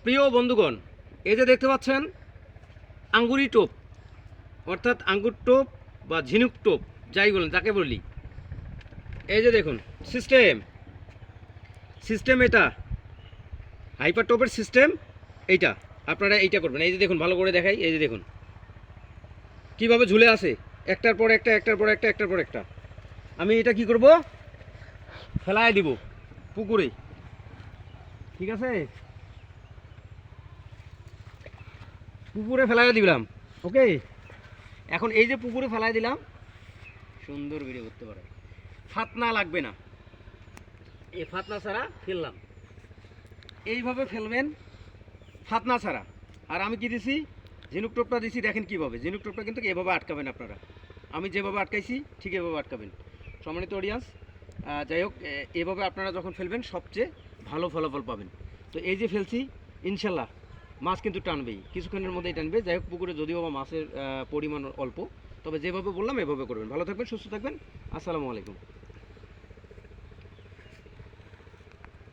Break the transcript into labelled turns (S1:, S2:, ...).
S1: প্রিয় বন্ধুগণ, এই যে দেখতে পাচ্ছেন আঙ্গুরি টোপ, অর্থাৎ আঙ্গুর টোপ বা ঝিনুক টোপ যাই বলেন, যাকে বলি। এই যে দেখুন সিস্টেম এটা হাইপার টোপের সিস্টেম এইটা। আপনারা এইটা করবেন। এই যে দেখুন, ভালো করে দেখাই। এই যে দেখুন কীভাবে ঝুলে আছে, একটার পর একটা, একটার পর একটা, একটার পর একটা। আমি এটা কি করব, ফেলায় দিব পুকুরে। ঠিক আছে, পুকুরে ফেলায় দিলাম। ওকে, এখন এই যে পুকুরে ফেলায় দিলাম, সুন্দর ভিডিও করতে পারে, ফাতনা লাগবে না। এই ফাতনা ছাড়া ফেললাম, এইভাবে ফেলবেন ফাতনা ছাড়া। আর আমি কি দিছি, ঝিনুক টোপটা দিছি। দেখেন কীভাবে ঝিনুক টোপটা কিন্তু এভাবে আটকাবেন আপনারা। আমি যেভাবে আটকাইছি ঠিক এভাবে আটকাবেন। সম্মানিত অডিয়েন্স, যাই হোক, এভাবে আপনারা যখন ফেলবেন সবচেয়ে ভালো ফলাফল পাবেন। তো এই যে ফেলছি, ইনশাল্লাহ মাছ কিন্তু টানবেই, কিছুক্ষণের মধ্যেই টানবে। যাই হোক, পুকুরে যদিও বা মাছের পরিমাণ অল্প, তবে যেভাবে বললাম এভাবে করবেন। ভালো থাকবেন, সুস্থ থাকবেন। আসসালামু আলাইকুম।